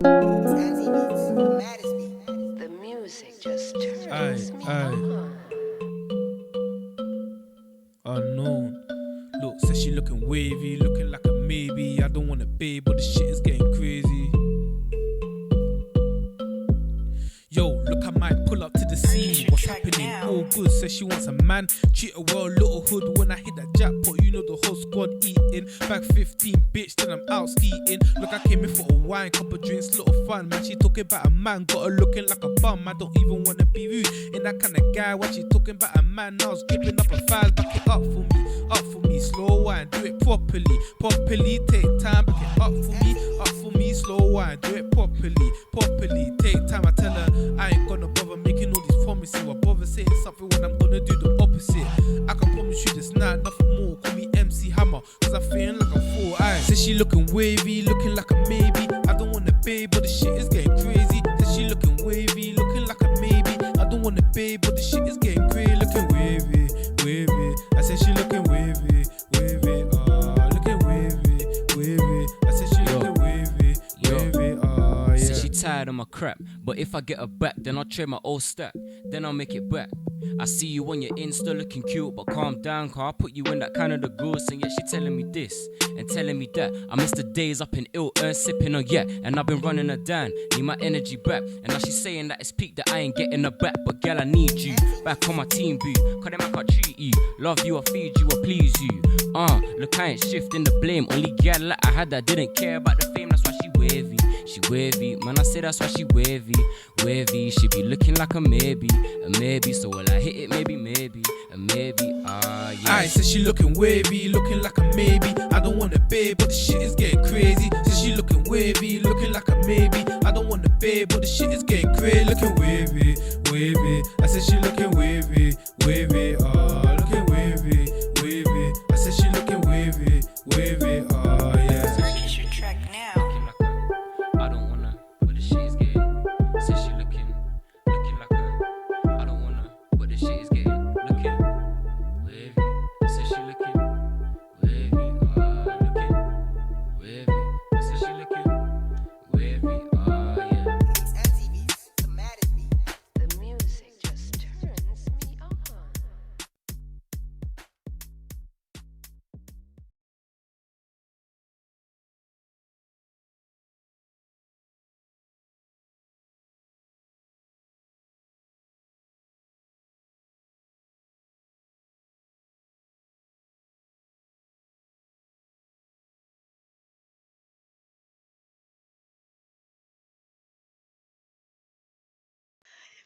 The music just turns me on. Unknown. Look, says she looking wavy, looking like a maybe. I don't want a babe, but the shit is getting crazy. Yo, look, I might pull up to the scene. What's happening? All good. Says she wants a man. Treat her well, little hood. When I hit that jackpot, you know the whole squad eating. Back 15, bitch, then I'm out skeeting. Look, I came in for a wine, couple drinks, little fun. Man, she talking about a man, got her looking like a bum. I don't even wanna be rude. Ain't that kind of guy. When she talking about a man, I was gripping up her thighs. Back it up for me, slow wine, do it properly. Take time, back it up for me, slow wine, do it properly. Take time. I tell her I ain't gonna bother making all these promises. I bother saying something when I'm gonna do the opposite. I can promise you this night, nothing more. Call me MC Hammer, cause I'm feeling like I'm 4 eyes. Says she looking wavy, looking like a maybe. I don't want a babe, but the shit is getting crazy. Says she looking wavy, looking like a maybe. I don't want a babe, but the shit is getting crazy. Looking wavy. I said she looking wavy. Looking wavy. I said she looking wavy. Yeah. Said she tired of my crap, but if I get her back, then I'll trade my old stack, then I'll make it back. I see you on your Insta looking cute, but calm down, car. I put you in that Canada goose, and yet she telling me this and telling me that. I miss the days up in ill sipping on yet, and I've been running her down, need my energy back. And now she's saying that it's peak, that I ain't getting her back. But girl, I need you back on my team, boo. Cause them I can't treat you, love you, or feed you, or please you. Look, I ain't shifting the blame. Only girl that I had that didn't care about the fame, that's why she wavy. She wavy, man, I say that's why she wavy. She be looking like a maybe. So will I hit it? Maybe, yeah. I said she looking wavy, looking like a maybe. I don't want a babe, but the shit is getting crazy. Says she looking wavy, looking like a maybe. I don't want a babe, but the shit is getting crazy. Looking wavy. I said she looking wavy. Looking wavy. I said she looking wavy. Yeah. Purchase your track now. Looking like a, I don't wanna, but the shit is getting. Says she looking like a, I don't wanna, but the shit is getting. Looking wavy. Says she looking wavy. Looking wavy. Says she looking wavy. Yeah. The music just turns me on.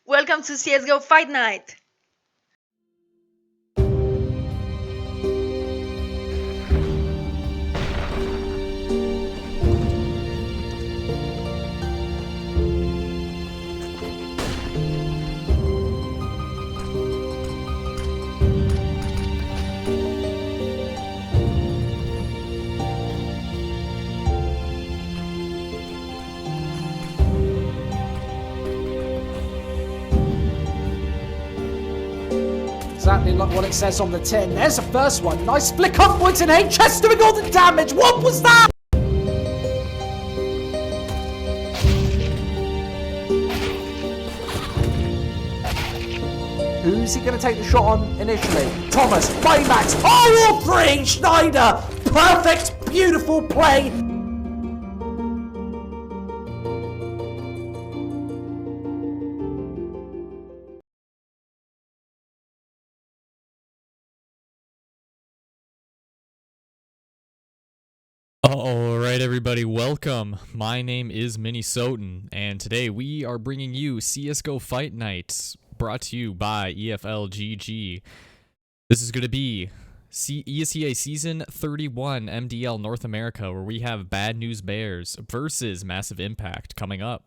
Welcome to CSGO Fight Night. Exactly like what it says on the tin. There's the first one. Nice flick upwards and HS doing all the damage. What was that? Who's he going to take the shot on initially? Thomas, Baymax, all three! Schneider! Perfect, beautiful play! Alright everybody, welcome. My name is Minnesotan, and today we are bringing you CSGO Fight Night, brought to you by EFLGG. This is going to be ESEA Season 31 MDL North America, where we have Bad News Bears versus Massive Impact coming up.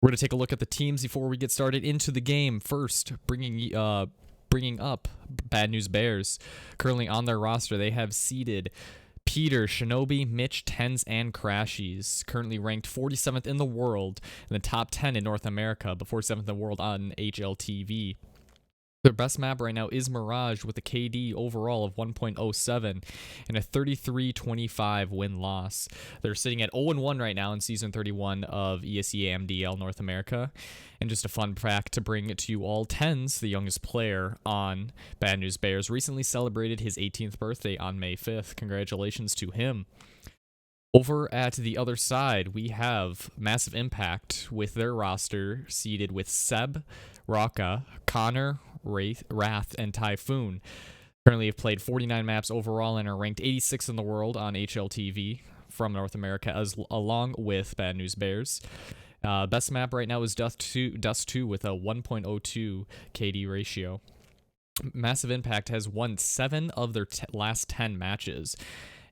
We're going to take a look at the teams before we get started into the game. First, bringing up Bad News Bears. Currently on their roster, they have seeded Peter, Shinobi, Mitch, Tens, and Crashies, currently ranked 47th in the world, and the top 10 in North America, but 47th in the world on HLTV. Their best map right now is Mirage with a KD overall of 1.07 and a 33-25 win-loss. They're sitting at 0-1 right now in Season 31 of ESEA MDL North America. And just a fun fact to bring to you all, Tens, the youngest player on Bad News Bears, recently celebrated his 18th birthday on May 5th. Congratulations to him. Over at the other side, we have Massive Impact with their roster seeded with Seb, Raka, Connor, Wrath, and Typhoon. Currently have played 49 maps overall and are ranked 86th in the world on HLTV from North America, along with Bad News Bears. Best map right now is Dust 2 with a 1.02 KD ratio. Massive Impact has won 7 of their last 10 matches.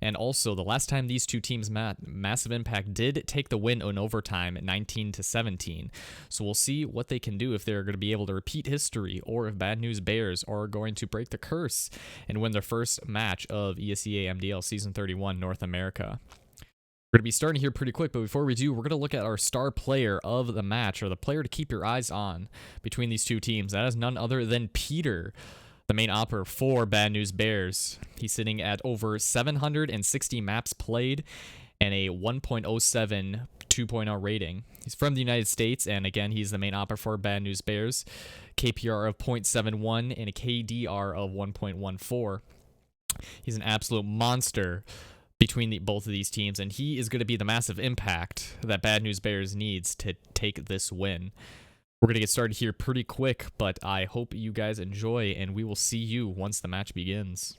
And also, the last time these two teams met, Massive Impact did take the win in overtime at 19-17. So we'll see what they can do, if they're going to be able to repeat history, or if Bad News Bears are going to break the curse and win their first match of ESEA MDL Season 31 North America. We're going to be starting here pretty quick, but before we do, we're going to look at our star player of the match, or the player to keep your eyes on between these two teams. That is none other than Peter, the main operator for Bad News Bears. He's sitting at over 760 maps played and a 1.07 2.0 rating. He's from the United States, and again, he's the main operator for Bad News Bears. KPR of 0.71 and a KDR of 1.14. He's an absolute monster between both of these teams, and he is going to be the massive impact that Bad News Bears needs to take this win. We're going to get started here pretty quick, but I hope you guys enjoy, and we will see you once the match begins.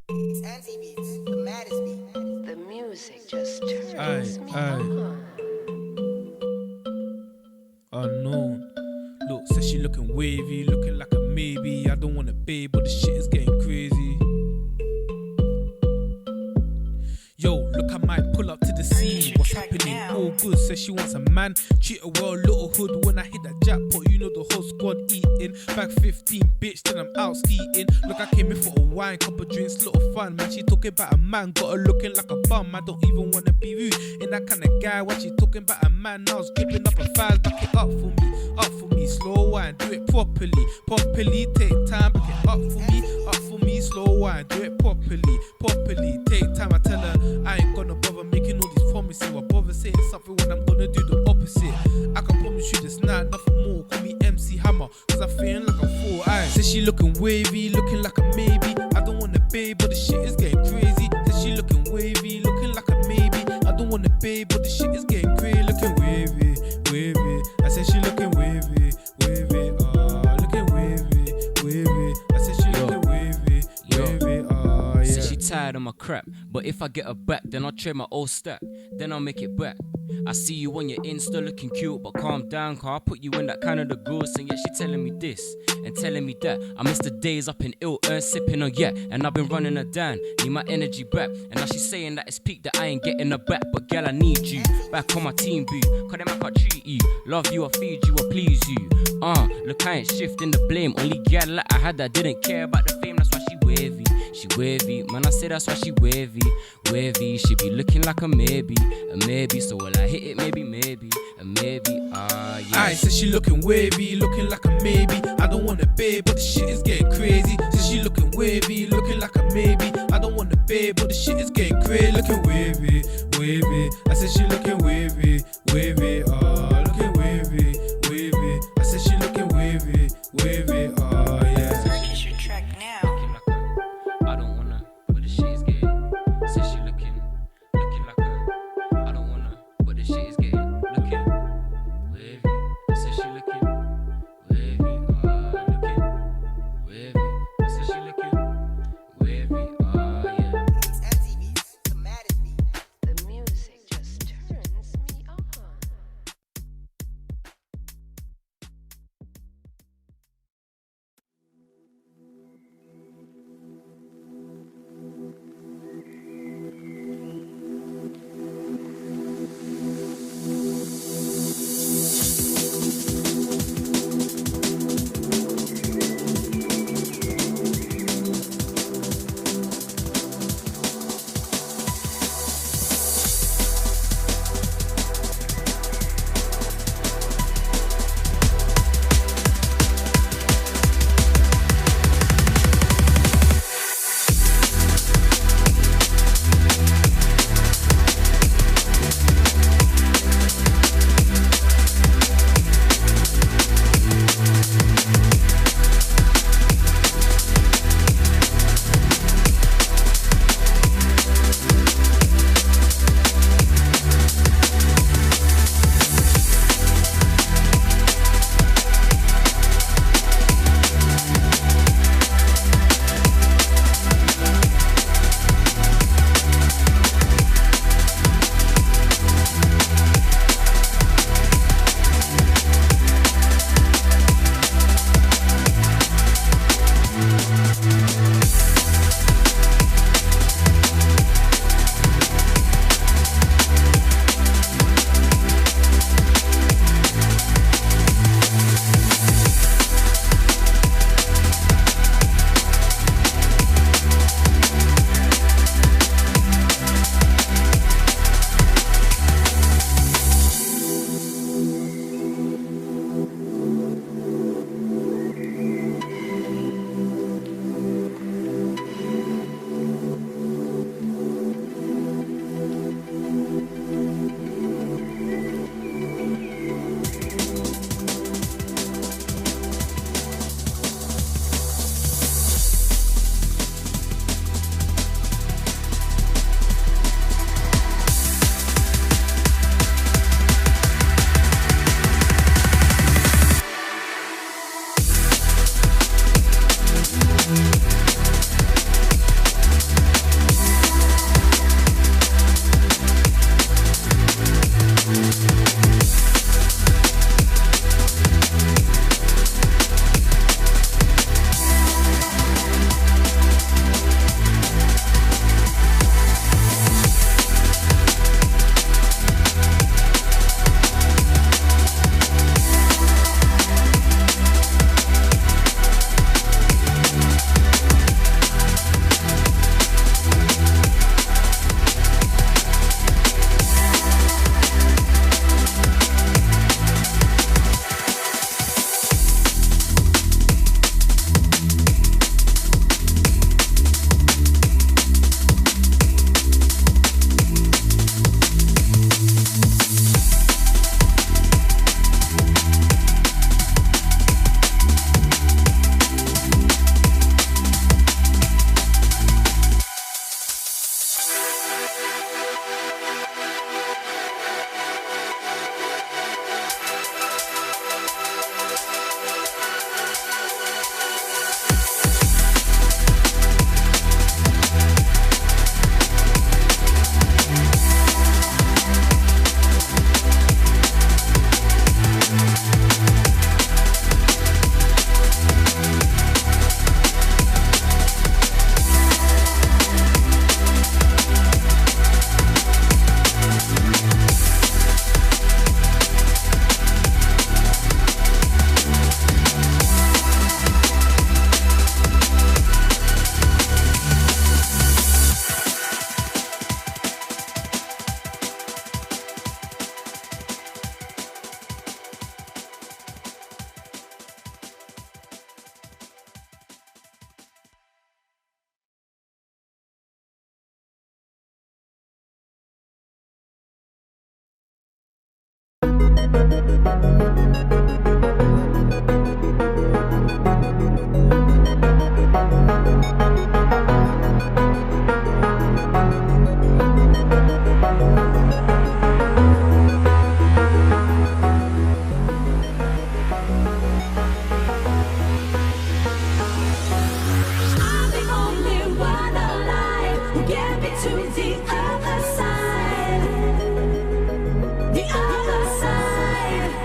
The music just turns me Aye. on. Unknown. Look, says she looking wavy, looking like a maybe. I don't want a babe, but the shit is getting crazy. Yo, look, I might pull up to the scene. What's happening? All good. Says she wants a man. Treat her well, little hood. When I hit that jackpot, you know the whole squad eating. Back 15, bitch, then I'm out eating. Look, I came in for a wine, couple drinks, little fun. Man, she talking about a man, got her looking like a bum. I don't even wanna be rude. Ain't that kind of guy. Why she talking about a man? Now gripping up her thighs, back it up for me, slow wine, do it properly, take time, back it up for me, slow wine, do it properly, take time. I tell her I ain't gonna bother making all these promises. Why bother saying something when I'm gonna do the opposite? I can promise you this night, nothing more. Call me MC Hammer, cause I'm feeling like I'm 4 eyes. Says she looking wavy, looking like a maybe. I don't want a babe, but the shit is getting crazy. Says she looking wavy, looking like a maybe. I don't want a babe, but the shit is getting crazy. Looking wavy. I said she looking wavy, looking wavy. I said she looking wavy, yeah. Says she tired of my crap, but if I get her back, then I'll trade my old stack, then I'll make it back. I see you on your Insta looking cute, but calm down, cause I'll put you in that Canada goose. And yeah, she telling me this and telling me that. I miss the days up in ill sipping on yak, and I've been running her down, need my energy back. And now she's saying that it's peak, that I ain't getting her back. But girl, I need you back on my team, boo. Cause them I can't treat you, love you, I feed you, I please you. Look, I ain't shifting the blame. Only girl that I had that didn't care about the fame, that's why she wavy, man, I say that's why she wavy. She be looking like a maybe, so will I hit it, maybe, yeah. I said she looking wavy, looking like a maybe. I don't want a babe, but the shit is getting crazy. Said she looking wavy, looking like a maybe. I don't want a babe, but the shit is getting crazy. Looking wavy. I said she looking wavy, looking wavy. I said she looking wavy, yeah. Purchase your track now. I don't wanna, but the shit is getting. Says she looking like a. I don't wanna, but the shit is getting looking wavy. Says she looking wavy, looking wavy. Says she looking wavy, yeah. The music just turns me on. The other side.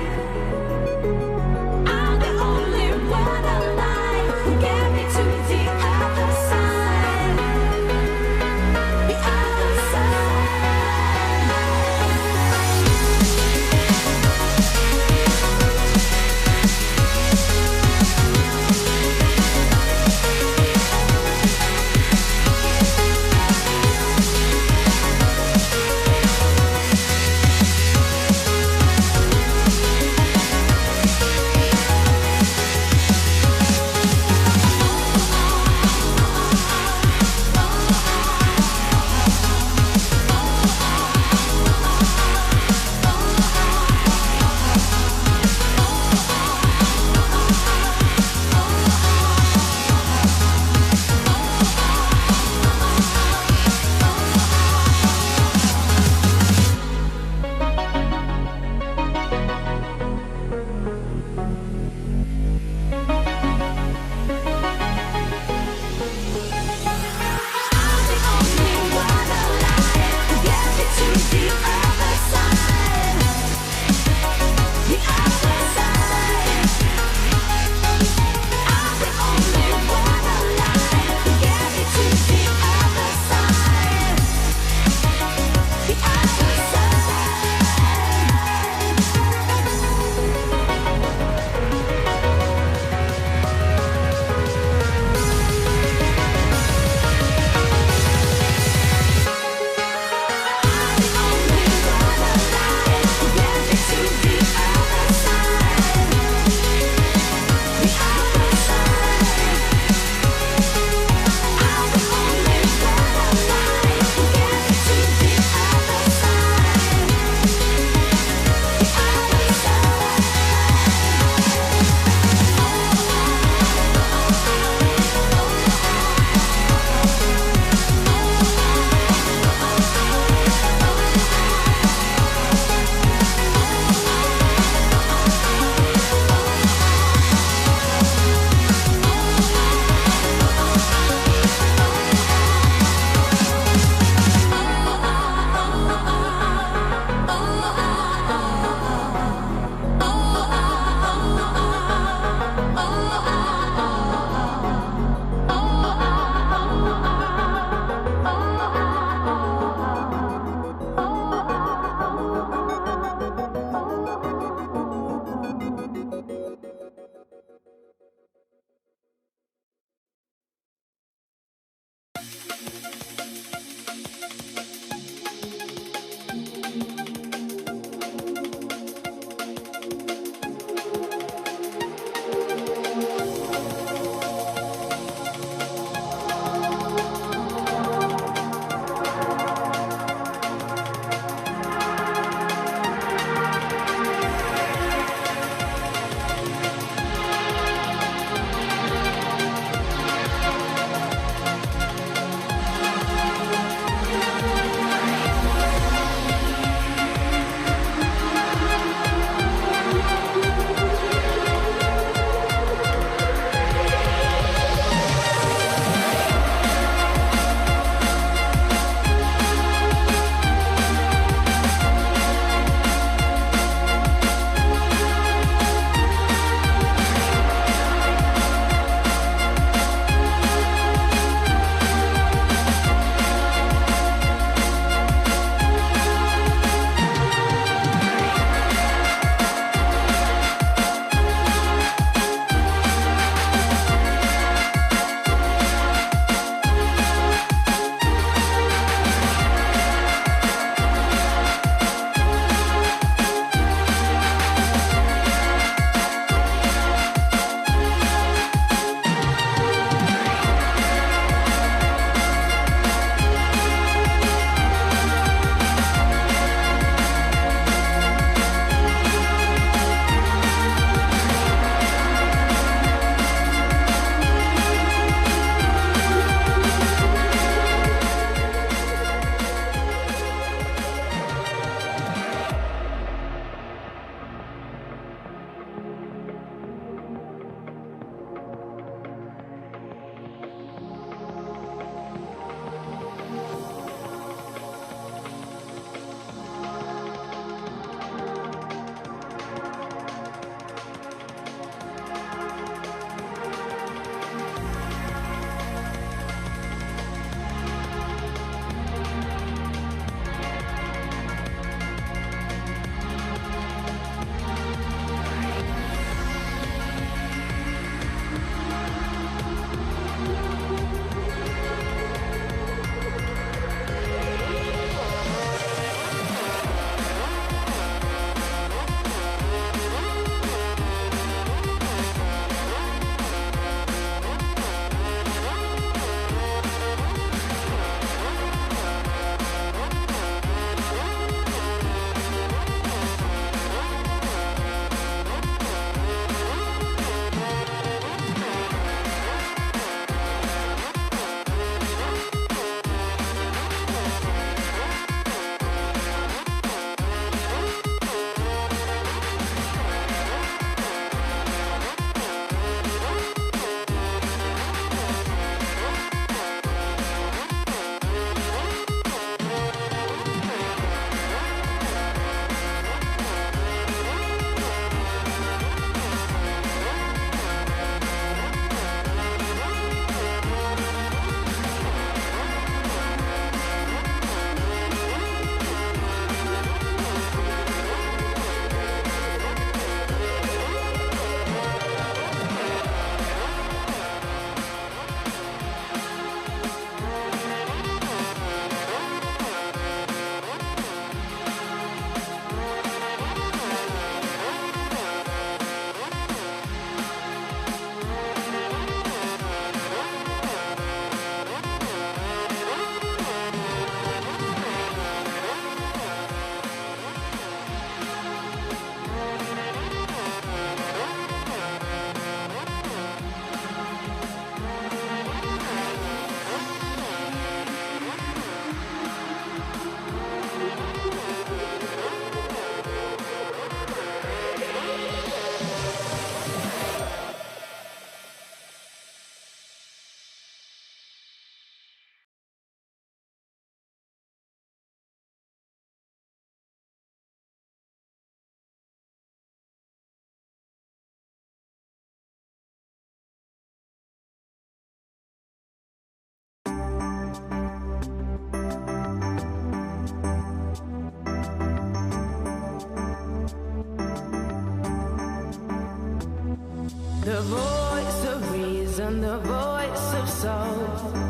The voice of reason, the voice of soul.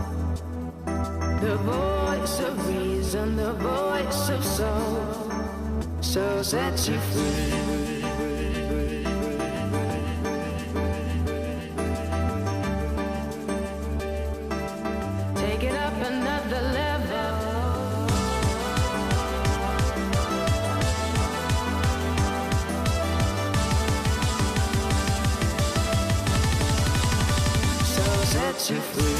The voice of reason, the voice of soul. So set you free. Take it up another level. So set you free.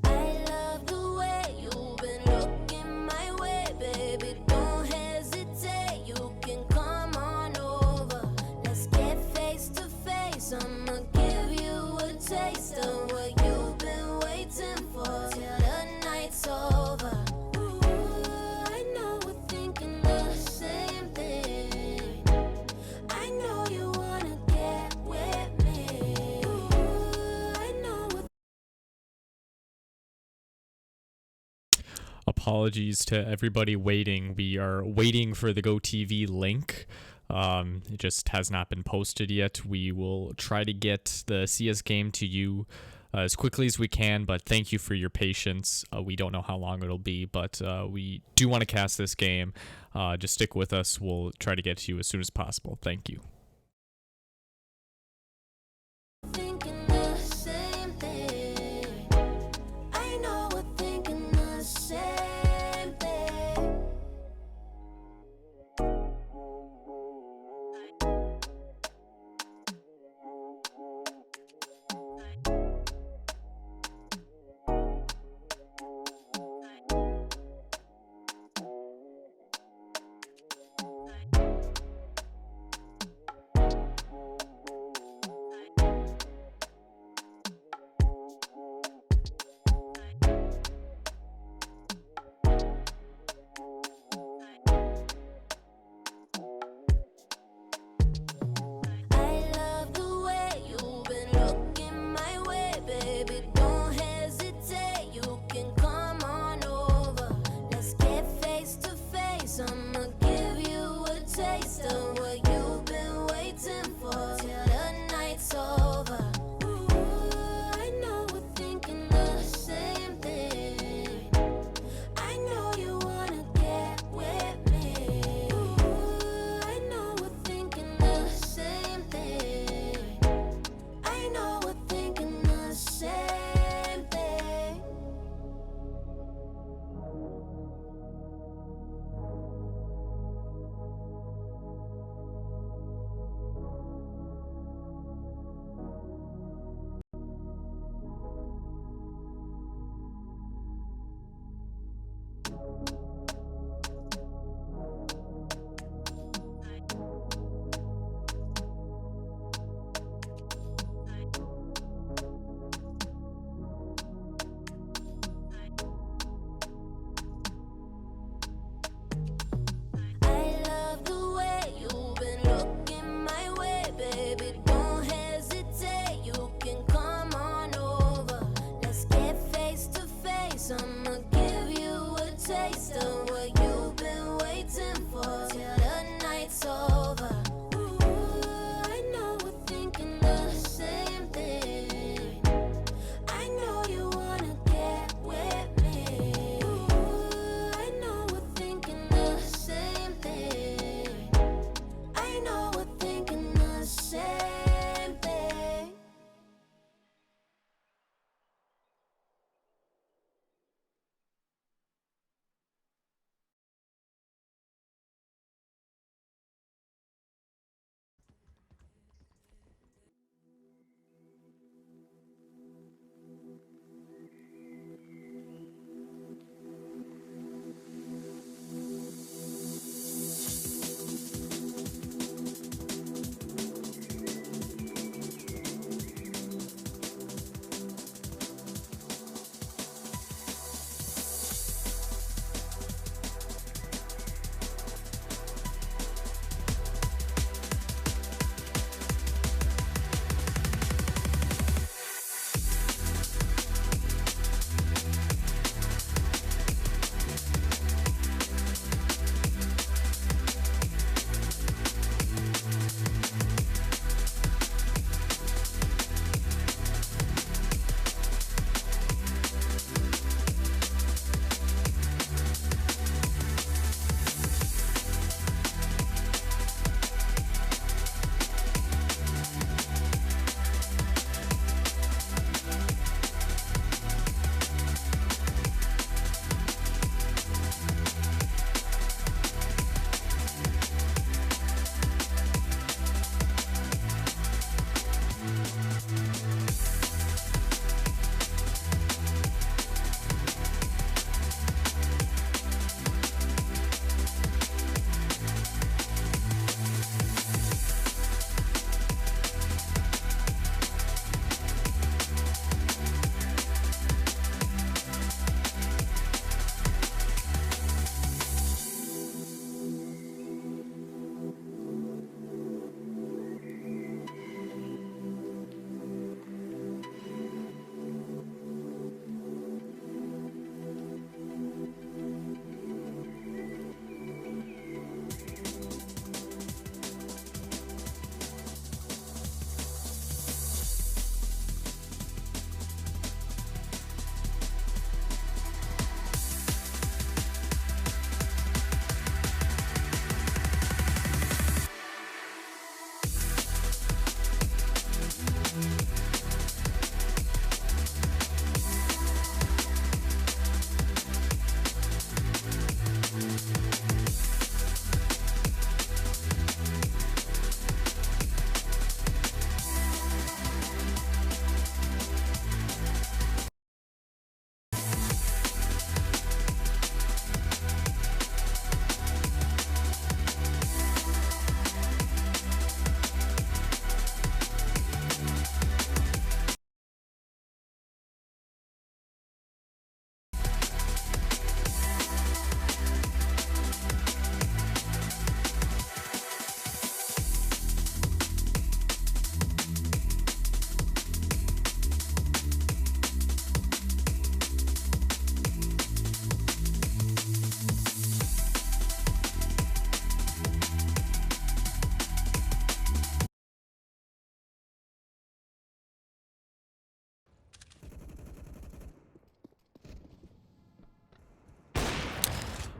I love the way you've been looking my way, baby. Don't hesitate, you can come on over. Let's get face to face. I'ma give you a taste of what you've been waiting for till the night's over. Ooh, I know we're thinking the same thing. I know you wanna get with me. Ooh, I know we're Apologies to everybody waiting. We are waiting for the GoTV link. It just has not been posted yet. We will try to get the CS game to you as quickly as we can, but thank you for your patience. We don't know how long it'll be, but we do want to cast this game. Just stick with us. We'll try to get to you as soon as possible. Thank you. thinking the same thing. I know we're thinking the same thing.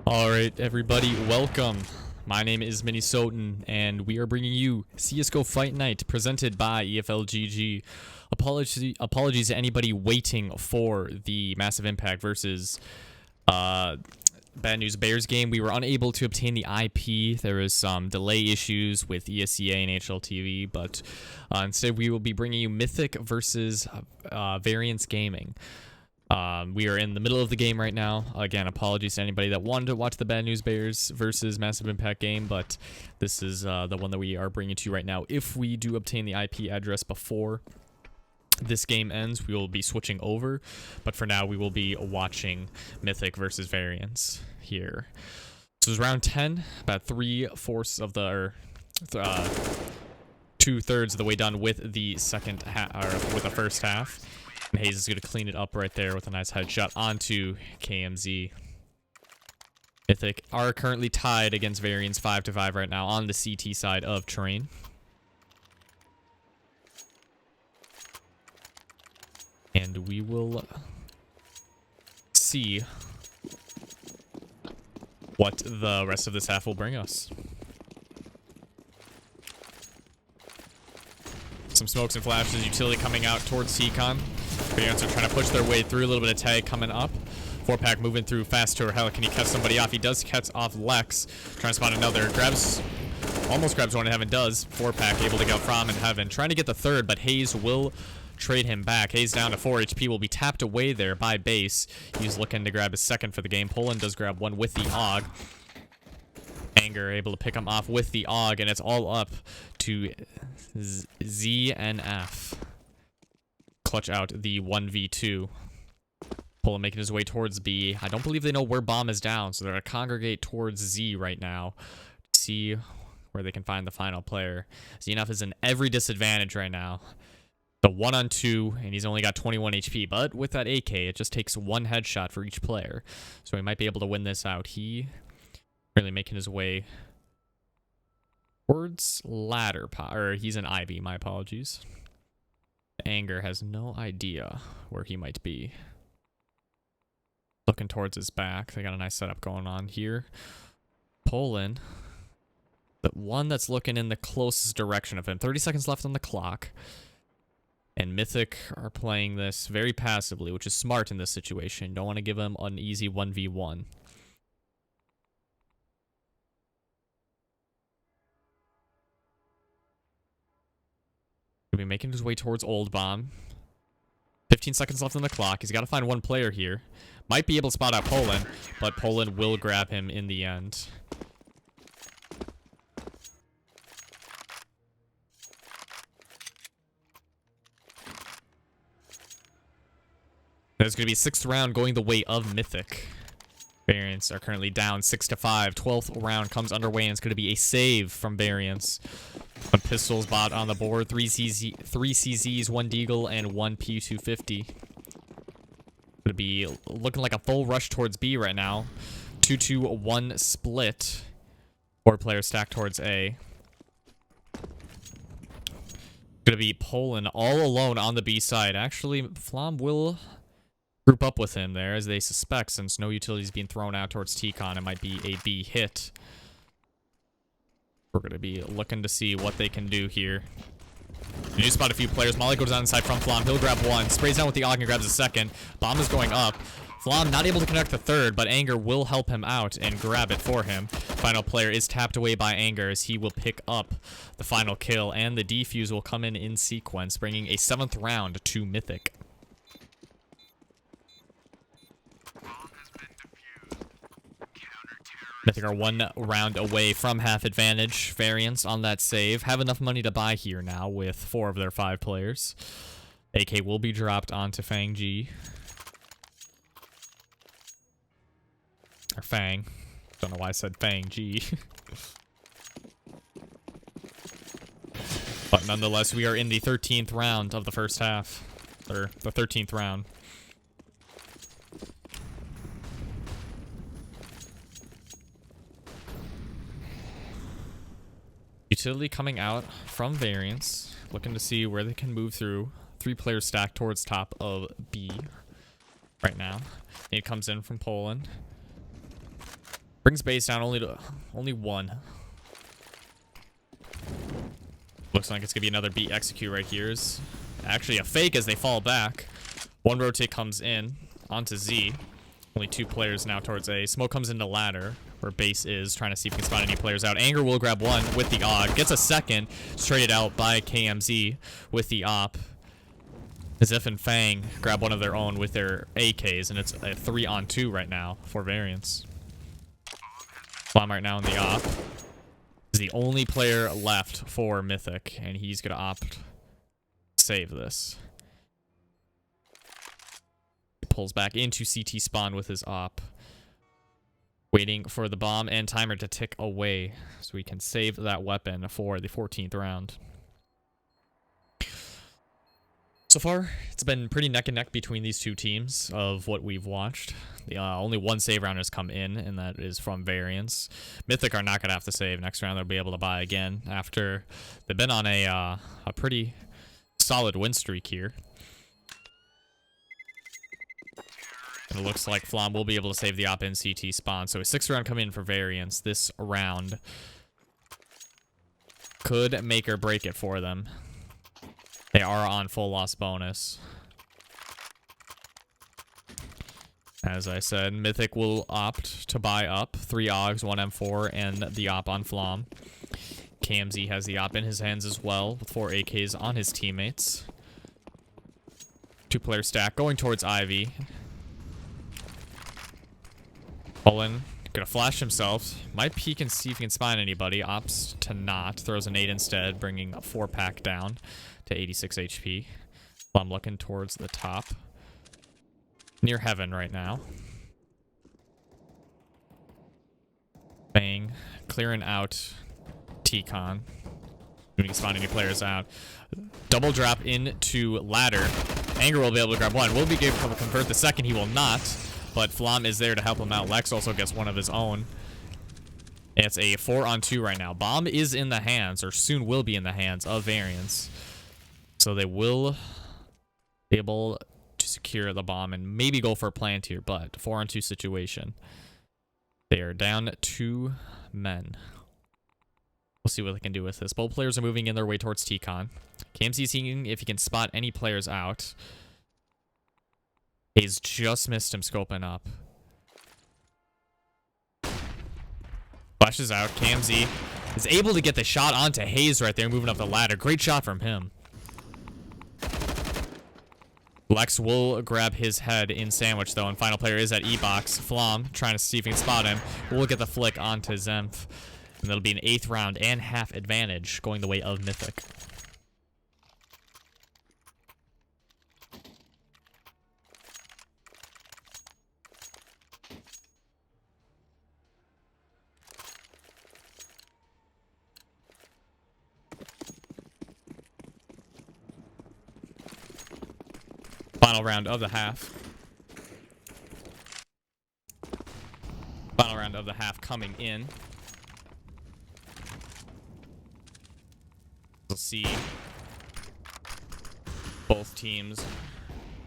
Alright, everybody, welcome. My name is Minnesota, and we are bringing you CSGO Fight Night, presented by EFLGG. Apologies to anybody waiting for the Massive Impact versus Bad News Bears game. We were unable to obtain the IP. There was some delay issues with ESEA and HLTV, but instead we will be bringing you Mythic versus Variance Gaming. We are in the middle of the game right now. Again, apologies to anybody that wanted to watch the Bad News Bears versus Massive Impact game, but this is the one that we are bringing to you right now. If we do obtain the IP address before this game ends, we will be switching over, but for now we will be watching Mythic versus Variance here. This was round 10, about 3/4 of the, or 2/3 of the way done with the second half, or with the first half. And Hayes is going to clean it up right there with a nice headshot onto KMZ. Mythic are currently tied against Variance 5-5 right now on the CT side of terrain. And we will see what the rest of this half will bring us. Some smokes and flashes, utility coming out towards T-Con. Variance are trying to push their way through, a little bit of tag coming up. 4-pack moving through fast to her. Hell, can he catch somebody off? He does catch off Lex. Trying to spot another. Almost grabs one in Heaven, does. 4-pack able to go from in Heaven. Trying to get the third, but Hayes will trade him back. Hayes down to 4 HP, will be tapped away there by Base. He's looking to grab his second for the game. Poland does grab one with the AUG. Anger able to pick him off with the AUG, and it's all up to ZNF. Clutch out the 1v2. Poland making his way towards B. I don't believe they know where bomb is down, so they're going to congregate towards Z right now to see where they can find the final player. ZNF is in every disadvantage right now. The 1-on-2, and he's only got 21 HP, but with that AK, it just takes one headshot for each player, so he might be able to win this out. He really making his way towards ladder, or he's an Ivy, my apologies. Anger has no idea where he might be. Looking towards his back. They got a nice setup going on here. Poland, the one that's looking in the closest direction of him. 30 seconds left on the clock. And Mythic are playing this very passively, which is smart in this situation. Don't want to give him an easy 1v1. He'll be making his way towards Old Bomb. 15 seconds left on the clock. He's got to find one player here. Might be able to spot out Poland, but Poland will grab him in the end. There's going to be a 6th round going the way of Mythic. Variance are currently down 6-5. 12th round comes underway, and it's going to be a save from Variance. A pistols bot on the board. 3 CZs, 1 Deagle, and 1 P250. Going to be looking like a full rush towards B right now. 2-2-1 split. 4 players stacked towards A. Going to be Poland all alone on the B side. Actually, Flom will group up with him there, as they suspect, since no utility is being thrown out towards T-Con. It might be a B hit. We're going to be looking to see what they can do here. You do spot a few players. Molly goes down inside from Flom. He'll grab one. Sprays down with the AUG and grabs a second. Bomb is going up. Flom not able to connect the third, but Anger will help him out and grab it for him. Final player is tapped away by Anger, as he will pick up the final kill, and the defuse will come in sequence, bringing a 7th round to Mythic. Mythic are 1 round away from half advantage. Variance on that save. Have enough money to buy here now with 4 of their 5 players. AK will be dropped onto Fang G. Or Fang. Don't know why I said Fang G. But nonetheless, we are in the 13th round of the first half. Or the 13th round. Utility coming out from Variance, looking to see where they can move through. 3 players stacked towards top of B right now. It comes in from Poland. Brings base down only one. Looks like it's gonna be another beat execute right here. Is actually a fake as they fall back. One rotate comes in onto Z. Only 2 players now towards A. Smoke comes into ladder where base is, trying to see if he can spot any players out. Anger will grab one with the AUG. Gets a second. It's traded out by KMZ with the op. Zif and Fang grab one of their own with their AKs, and it's a 3-on-2 right now for Variance. Flom right now in the op. Is the only player left for Mythic, and he's going to opt to save this. Pulls back into CT spawn with his op, waiting for the bomb and timer to tick away so we can save that weapon for the 14th round. So far, it's been pretty neck and neck between these two teams of what we've watched. Only one save round has come in, and that is from Variance. Mythic are not going to have to save. Next round, they'll be able to buy again after they've been on a pretty solid win streak here. And it looks like Flom will be able to save the op in CT spawn. So a 6th round coming in for Variance. This round could make or break it for them. They are on full loss bonus. As I said, Mythic will opt to buy up 3 AUGs, 1 M4, and the op on Flom. KMZ has the op in his hands as well, with 4 AKs on his teammates. 2-player stack going towards Ivy. Olin gonna flash himself. Might peek and see if he can spot anybody. Opts to not. Throws a nade instead, bringing a 4-pack down to 86 HP. I'm looking towards the top. Near heaven right now. Bang. Clearing out T-Con. We can spot any players out. Double drop into ladder. Anger will be able to grab one. Will be able to convert the second. He will not. But Flom is there to help him out. Lex also gets one of his own. It's a 4-on-2 right now. Bomb is in the hands, or soon will be in the hands, of Variance. So they will be able to secure the bomb and maybe go for a plant here, but 4-on-2 situation. They are down 2 men. We'll see what they can do with this. Both players are moving in their way towards T-Con. KMC seeing if he can spot any players out. He's just missed him scoping up. Flashes out. KMZ is able to get the shot onto Hayes right there, moving up the ladder. Great shot from him. Lex will grab his head in sandwich, though, and final player is at E-Box. Flom trying to see if he can spot him. We'll get the flick onto Zemph. And that'll be an 8th round and half advantage going the way of Mythic. Final round of the half. Final round of the half coming in. We'll see both teams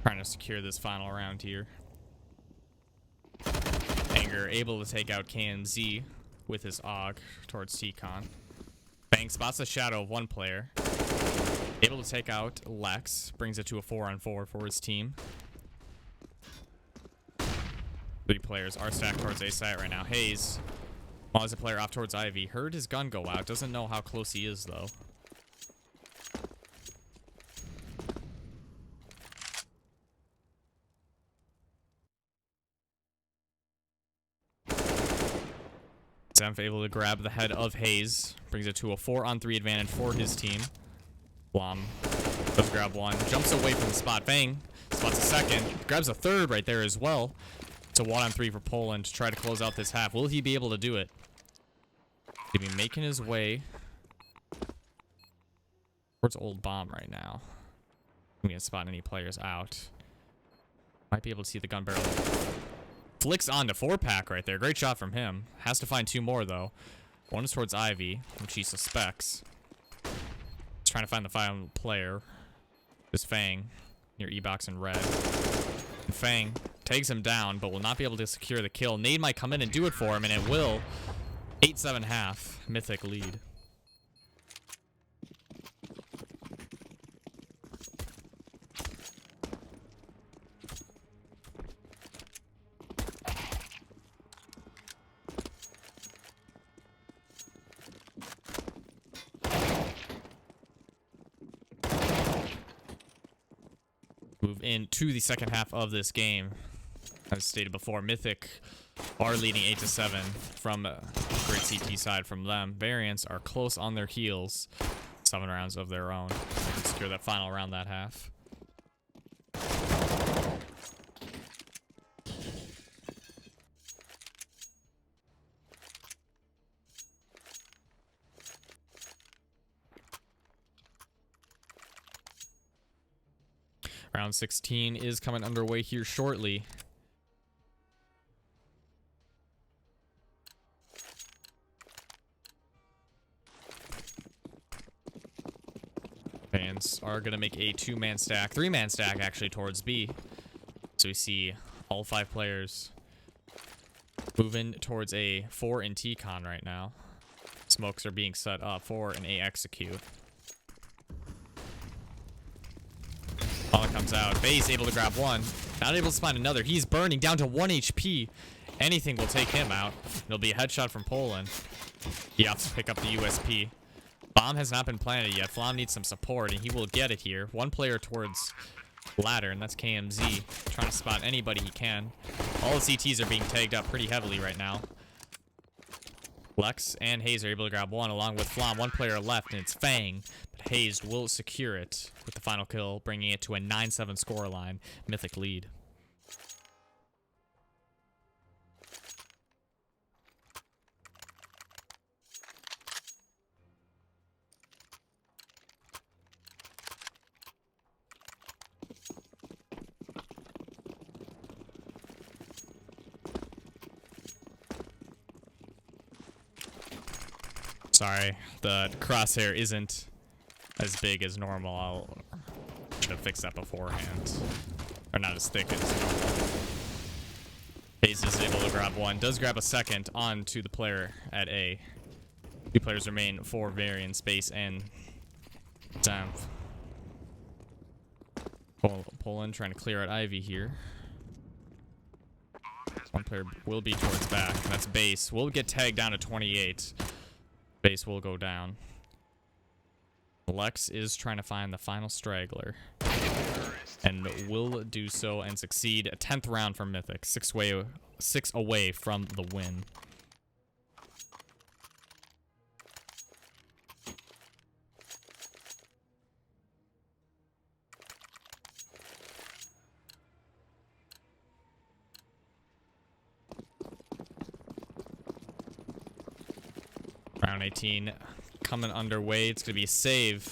trying to secure this final round here. Anger able to take out KMZ with his AUG towards T-Con. Bang spots the shadow of one player. Able to take out Lex. Brings it to a 4-on-4 for his team. 3 players are stacked towards A site right now. Hayes, while as a player off towards Ivy, heard his gun go out. Doesn't know how close he is, though. Zemph able to grab the head of Hayes. Brings it to a 4-on-3 advantage for his team. Flom does grab one. Jumps away from the spot. Bang. Spots a second. Grabs a third right there as well. It's a 1-on-3 for Poland to try to close out this half. Will he be able to do it? He'll be making his way towards Old Bomb right now. I'm going to spot any players out. Might be able to see the gun barrel. Flicks on to 4-pack right there. Great shot from him. Has to find 2 more, though. One is towards Ivy, which he suspects. He's trying to find the final player. Is Fang near E-Box in red. And Fang takes him down, but will not be able to secure the kill. Nade might come in and do it for him, and it will. 8-7 Mythic lead. Move into the second half of this game. As stated before, Mythic are leading 8-7 from a great CT side from them. Variance are close on their heels. 7 rounds of their own. They can secure that final round that half. Round 16 is coming underway here shortly. Fans are going to make a 2-man stack, 3-man stack actually towards B. So we see all 5 players moving towards a 4 in T-Con right now. Smokes are being set up for an A execute. Ball comes out. Bay's able to grab one. Not able to find another. He's burning down to 1 HP. Anything will take him out. It'll be a headshot from Poland. He opts to pick up the USP. Bomb has not been planted yet. Flam needs some support, and he will get it here. 1 player towards ladder, and that's KMZ. Trying to spot anybody he can. All the CTs are being tagged up pretty heavily right now. Lex and Hayes are able to grab one along with Flam. 1 player left, and it's Fang. But Hayes will secure it with the final kill, bringing it to a 9-7 scoreline. Mythic lead. Sorry, the crosshair isn't as big as normal. Should have fixed that beforehand. Or not as thick as normal. Hayes is able to grab one. Does grab a second onto the player at A. 2 players remain for Variance, Base, and Zamp. Poland trying to clear out Ivy here. 1 player will be towards back, and that's Base. Will get tagged down to 28. Base will go down. Lex is trying to find the final straggler. And will do so and succeed. A 10th round from Mythic. 6 away from the win. Round 18 coming underway. It's going to be a save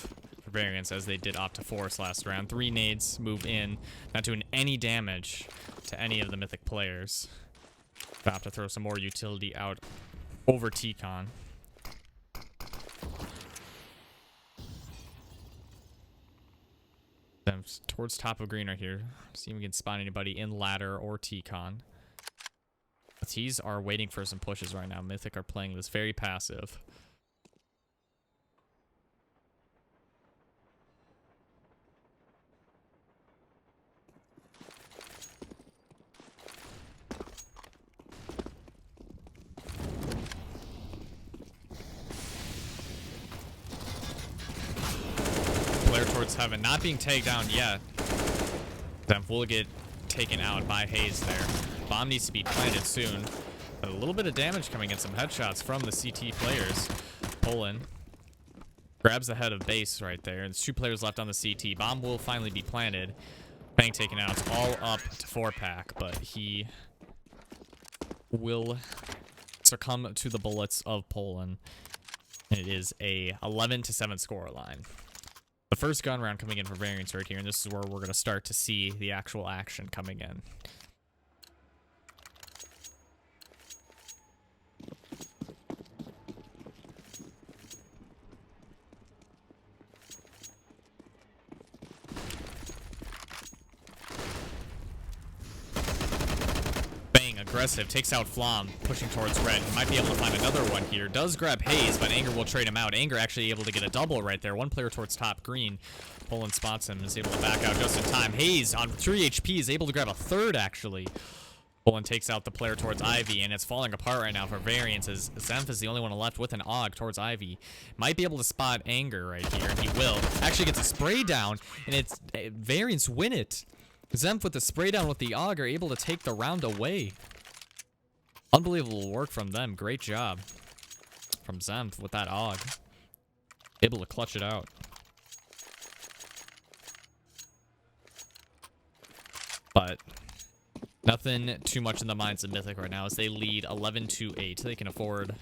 for Variance as they did opt to force last round. 3 nades move in, not doing any damage to any of the Mythic players. About to throw some more utility out over T-Con. Then towards top of green right here. See if we can spot anybody in ladder or T-Con. The T's are waiting for some pushes right now. Mythic are playing this very passive. Player towards heaven, not being tagged down yet. Then will get taken out by Hayes there. Bomb needs to be planted soon. A little bit of damage coming in, some headshots from the CT players. Poland grabs the head of Base right there. There's 2 players left on the CT. Bomb will finally be planted. Bang taken out. It's all up to 4-pack, but he will succumb to the bullets of Poland. And it is a 11-7 scoreline. The first gun round coming in for Variance right here, and this is where we're going to start to see the actual action coming in. aggressive. Takes out Flom, pushing towards red. Might be able to find another one here. Does grab Haze, but Anger will trade him out. Anger actually able to get a double right there. One player towards top green. Poland spots him, is able to back out just in time. Haze on 3 HP is able to grab a third, actually. Poland takes out the player towards Ivy, and it's falling apart right now for Variance, as Zemph is the only one left with an AUG towards Ivy. Might be able to spot Anger right here, and he will. Actually gets a spray down, and it's Variance win it. Zemph with the spray down with the AUG are able to take the round away. Unbelievable work from them. Great job from Zemph with that AUG. Able to clutch it out. But nothing too much in the minds of Mythic right now as they lead 11-8. They can afford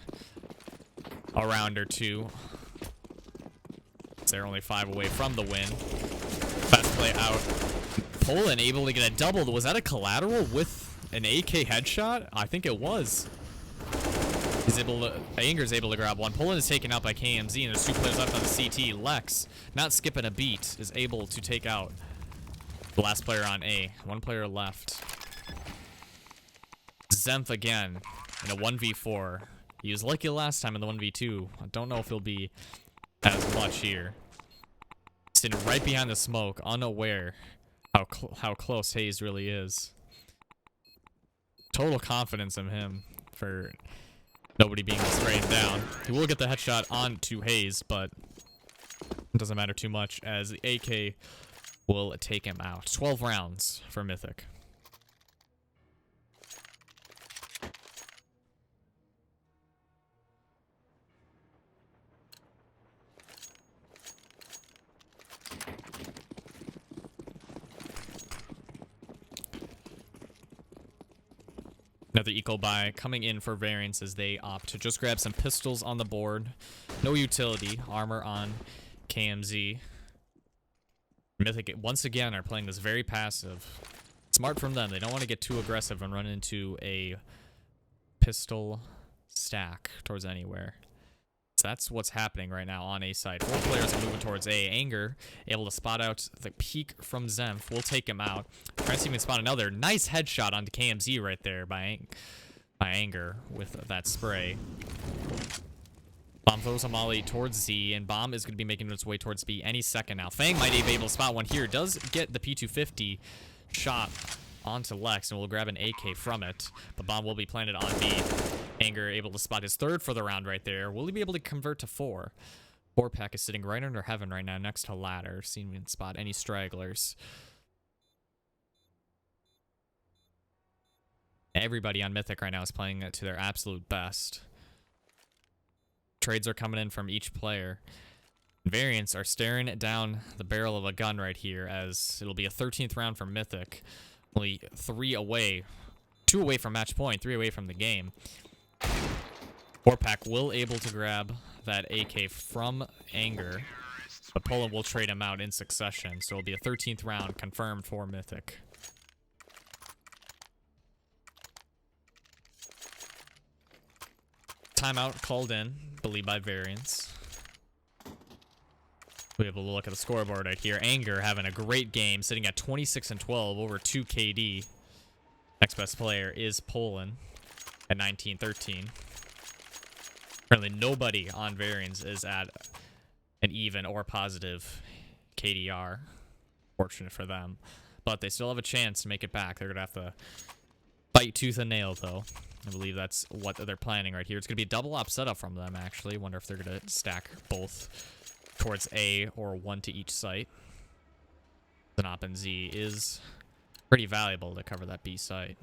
a round or two. They're only 5 away from the win. Best play out. Poland able to get a double. Was that a collateral with an AK headshot? I think it was. He's able to, Anger's able to grab one. Poland is taken out by KMZ, and there's 2 players left on the CT. Lex, not skipping a beat, is able to take out the last player on A. 1 player left. Zemph again in a 1v4. He was lucky last time in the 1v2. I don't know if he'll be as much here. Sitting right behind the smoke, unaware how close Haze really is. Total confidence in him for nobody being sprayed down. He will get the headshot onto Haze, but it doesn't matter too much as the AK will take him out. 12 rounds for Mythic. Another eco buy coming in for Variance as they opt to just grab some pistols on the board. No utility. Armor on KMZ. Mythic once again are playing this very passive. Smart from them. They don't want to get too aggressive and run into a pistol stack towards anywhere. So that's what's happening right now on A side. 4 players are moving towards A. Anger able to spot out the peek from Zemph. We'll take him out. Trying to see if we can spot another nice headshot onto KMZ right there by Anger with that spray. Bomb throws a molly towards Z, and Bomb is going to be making its way towards B any second now. Fang might be able to spot one here. Does get the P250 shot onto Lex, and will grab an AK from it. But Bomb will be planted on B. Anger able to spot his third for the round right there. Will he be able to convert to 4? 4-pack is sitting right under heaven right now next to ladder. See if we can spot any stragglers. Everybody on Mythic right now is playing it to their absolute best. Trades are coming in from each player. Variants are staring down the barrel of a gun right here as it'll be a 13th round for Mythic. Only 3 away. 2 away from match point, 3 away from the game. 4-pack will able to grab that AK from Anger, but Poland will trade him out in succession, so it'll be a 13th round confirmed for Mythic. Timeout called in, believed by Variance. We have a look at the scoreboard right here. Anger having a great game, sitting at 26-12 over 2 KD. Next best player is Poland at 19-13. Currently, nobody on Variance is at an even or positive KDR. Fortunate for them. But they still have a chance to make it back. They're going to have to fight tooth and nail, though. I believe that's what they're planning right here. It's going to be a double op setup from them, actually. Wonder if they're going to stack both towards A or 1 to each site. An op and Z is pretty valuable to cover that B site.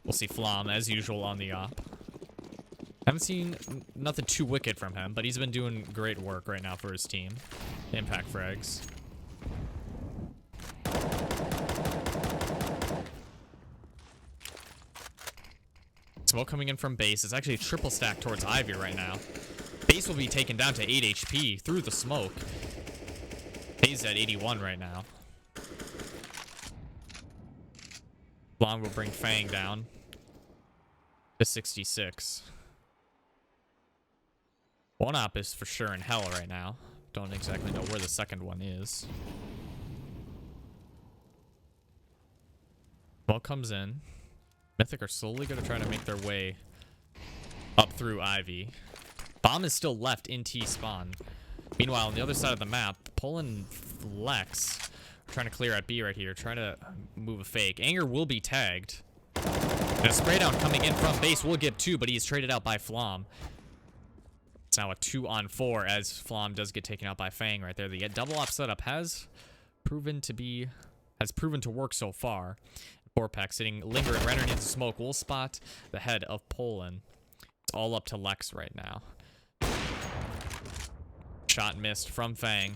We'll see Flom, as usual, on the op. Haven't seen nothing too wicked from him, but he's been doing great work right now for his team. Impact frags. Smoke coming in from base. It's actually a triple stack towards Ivy right now. Base will be taken down to 8 HP through the smoke. Hayes at 81 right now. Long will bring Fang down to 66. One op is for sure in hell right now. Don't exactly know where the second one is. Smoke comes in. Mythic are slowly going to try to make their way up through Ivy. Bomb is still left in T-spawn. Meanwhile, on the other side of the map, Poland Lex trying to clear at B right here, trying to move a fake. Anger will be tagged. And a spray down coming in from base will get 2, but he's traded out by Flom. It's now a 2-on-4 as Flom does get taken out by Fang right there. The double op setup has proven to work so far. 4-pack sitting, lingering right underneath the smoke. Will spot the head of Poland. It's all up to Lex right now. Shot missed from Fang.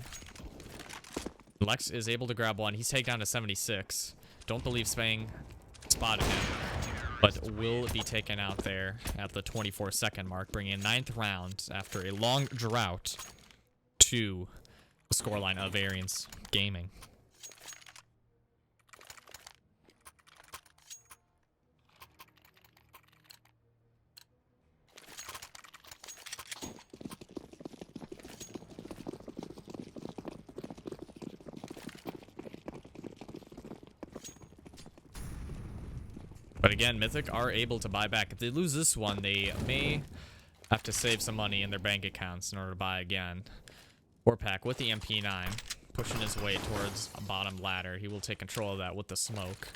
Lex is able to grab one. He's taken down to 76. Don't believe Fang spotted him, but will be taken out there at the 24-second mark, bringing in 9th round after a long drought to the scoreline of Variance Gaming. But again, Mythic are able to buy back. If they lose this one, they may have to save some money in their bank accounts in order to buy again. 4-pack with the MP9, pushing his way towards a bottom ladder. He will take control of that with the smoke.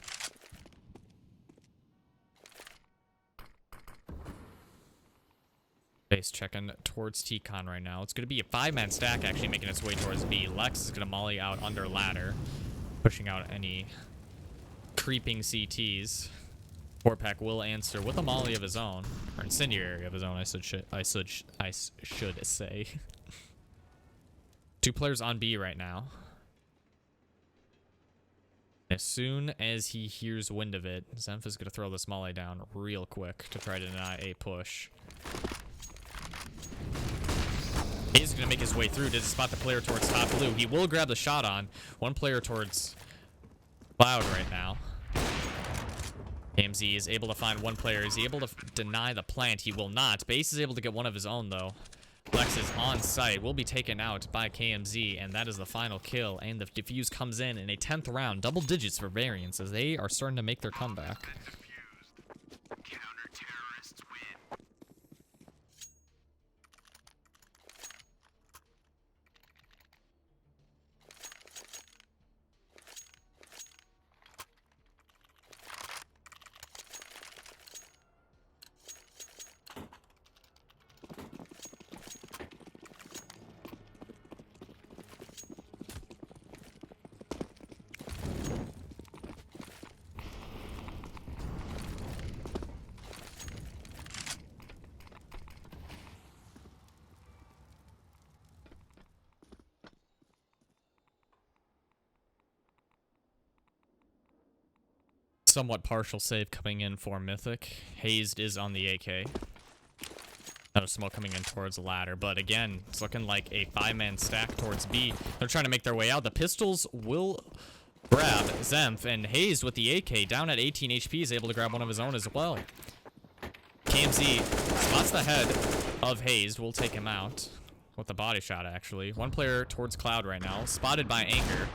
Base checking towards T-Con right now. It's going to be a 5-man stack actually making its way towards B. Lex is going to molly out under ladder, pushing out any creeping CTs. 4-pack will answer with a molly of his own, or incendiary of his own, I should say. 2 players on B right now. As soon as he hears wind of it, Zenf is going to throw this molly down real quick to try to deny a push. He's going to make his way through. Did spot the player towards top blue. He will grab the shot on. 1 player towards Cloud right now. KMZ is able to find 1 player. Is he able to deny the plant? He will not. Base is able to get one of his own, though. Lex is on site. Will be taken out by KMZ, and that is the final kill. And the defuse comes in a 10th round. Double digits for Variance as they are starting to make their comeback. Somewhat partial save coming in for Mythic. Hazed is on the AK. Another smoke coming in towards the ladder, but again, it's looking like a 5-man stack towards B. They're trying to make their way out. The pistols will grab Zenf, and Hazed with the AK down at 18 HP is able to grab one of his own as well. KMZ spots the head of Hazed. We'll take him out with a body shot, actually. 1 player towards Cloud right now, spotted by Anger.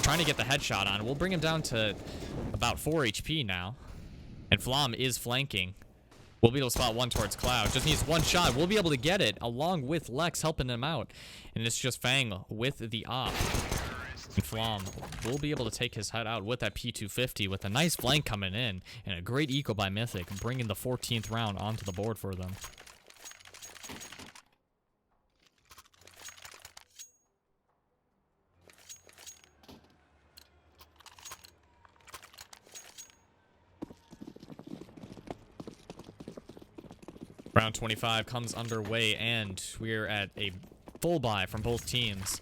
Trying to get the headshot on. We'll bring him down to about 4 HP now. And Flom is flanking. We'll be able to spot 1 towards Cloud. Just needs 1 shot. We'll be able to get it along with Lex helping him out. And it's just Fang with the op. And Flom will be able to take his head out with that P250 with a nice flank coming in. And a great eco by Mythic, bringing the 14th round onto the board for them. Round 25 comes underway, and we're at a full buy from both teams.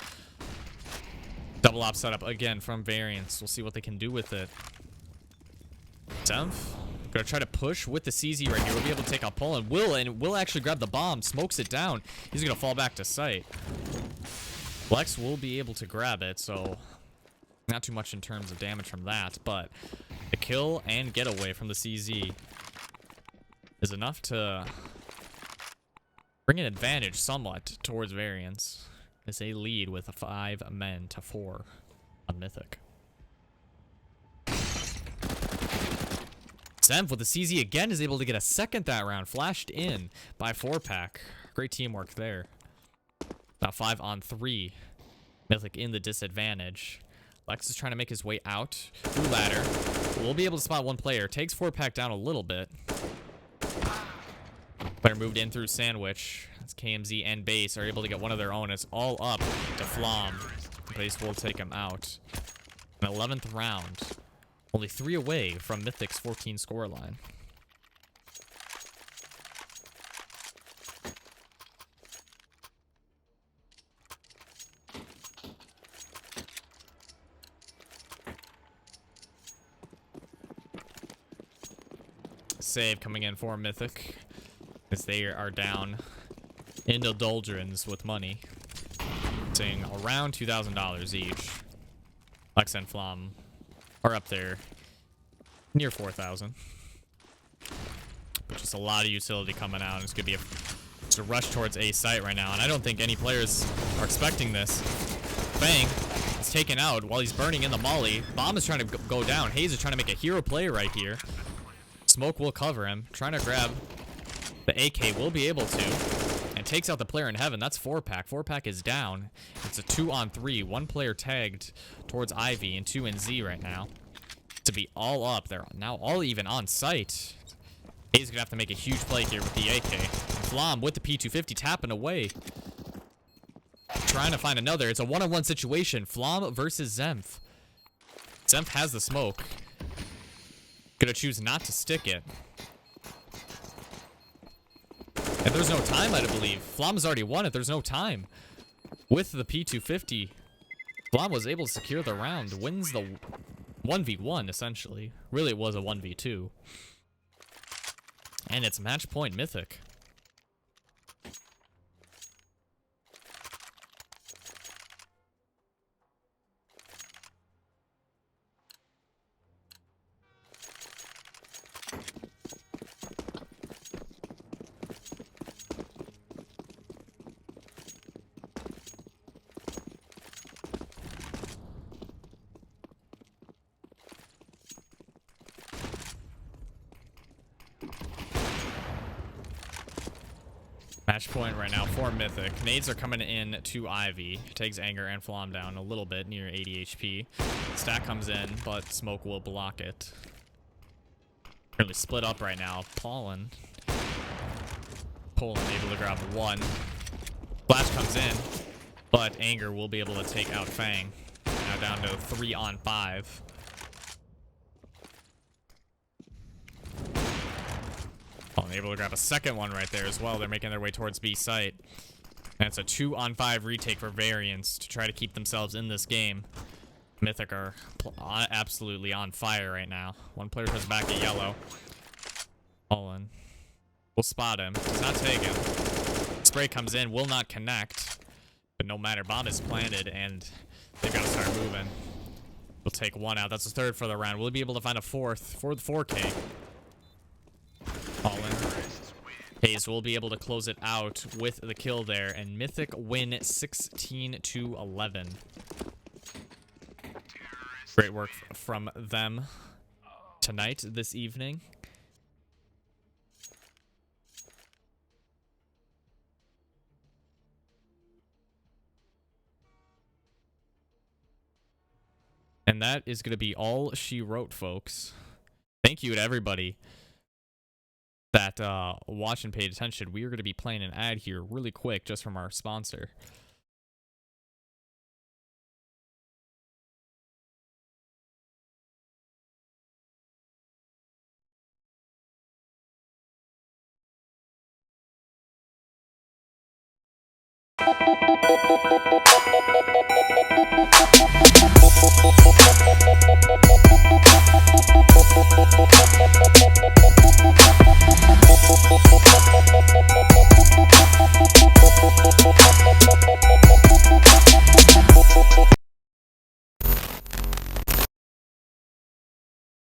Double op setup again from Variance. We'll see what they can do with it. Zenf gonna try to push with the CZ right here. We'll be able to take out Poland. Will actually grab the bomb, smokes it down. He's gonna fall back to site. Lex will be able to grab it, so not too much in terms of damage from that, but the kill and getaway from the CZ is enough to bring an advantage somewhat towards Variance as they lead with 5 men to 4 on Mythic. Zenf with the CZ again is able to get a second that round. Flashed in by 4-pack. Great teamwork there. Now 5-on-3. Mythic in the disadvantage. Lex is trying to make his way out through ladder. We'll be able to spot one player. Takes 4-pack down a little bit. Player moved in through sandwich. As KMZ and Base are able to get one of their own. It's all up to Flom. Base will take him out. An 11th round. Only 3 away from Mythic's 14 scoreline. Save coming in for Mythic as they are down into doldrums with money. Saying around $2,000 each. Lex and Flom are up there near 4,000. But just a lot of utility coming out. And it's going to be a rush towards A site right now. And I don't think any players are expecting this. Fang is taken out while he's burning in the molly. Bomb is trying to go down. Hayes is trying to make a hero play right here. Smoke will cover him. Trying to grab the AK. Will be able to. And takes out the player in heaven. That's 4-pack. 4-pack is down. It's a 2-on-3. One player tagged towards Ivy and 2 in Z right now. To be all up. They're now all even on site. Hayes going to have to make a huge play here with the AK. Flom with the P250 tapping away. Trying to find another. It's a one-on-one situation. Flom versus Zenf. Zenf has the smoke. Gonna choose not to stick it. And there's no time, I believe. Flom has already won it. There's no time. With the P250, Flom was able to secure the round. Wins the 1v1, essentially. Really, it was a 1v2. And it's match point Mythic. Match point right now for Mythic. Nades are coming in to Ivy. Takes Anger and Flom down a little bit, near 80 HP. Stack comes in, but Smoke will block it. Really split up right now. Poland able to grab one. Flash comes in, but Anger will be able to take out Fang. Now down to 3-on-5. Able to grab a second one right there as well. They're making their way towards B site. And it's a 2-on-5 retake for Variance to try to keep themselves in this game. Mythic are absolutely on fire right now. One player goes back at yellow. All in. We'll spot him. He's not taken. Spray comes in, will not connect. But no matter, bomb is planted and they've got to start moving. We'll take one out. That's the third for the round. We'll be able to find a fourth for the 4K. All in. Hayes will be able to close it out with the kill there, and Mythic win 16-11. Great work from them tonight, this evening. And that is going to be all she wrote, folks. Thank you to everybody that watched and paid attention. We are going to be playing an ad here really quick just from our sponsor.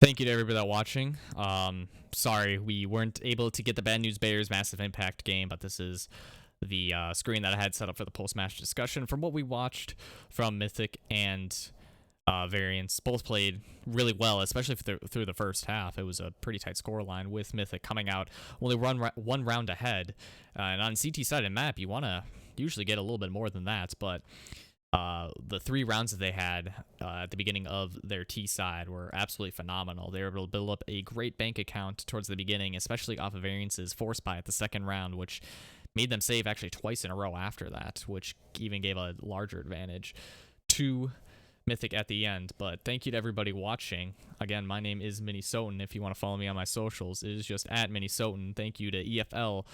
Thank you to everybody that watching. Sorry we weren't able to get the Bad News Bears Massive Impact game, but this is the screen that I had set up for the post-match discussion from what we watched from Mythic and Variance both played really well, especially through the first half. It was a pretty tight scoreline with Mythic coming out only one round ahead. And on CT-sided map, you want to usually get a little bit more than that, but the 3 rounds that they had at the beginning of their T side were absolutely phenomenal. They were able to build up a great bank account towards the beginning, especially off of Variance's force buy at the second round, which made them save actually twice in a row after that, which even gave a larger advantage to Mythic at the end. But thank you to everybody watching. Again, my name is Minnesota. If you want to follow me on my socials, it is just at Minnesota. Thank you to EFL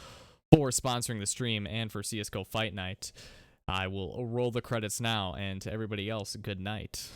for sponsoring the stream and for CSGO Fight Night. I will roll the credits now, and to everybody else, good night.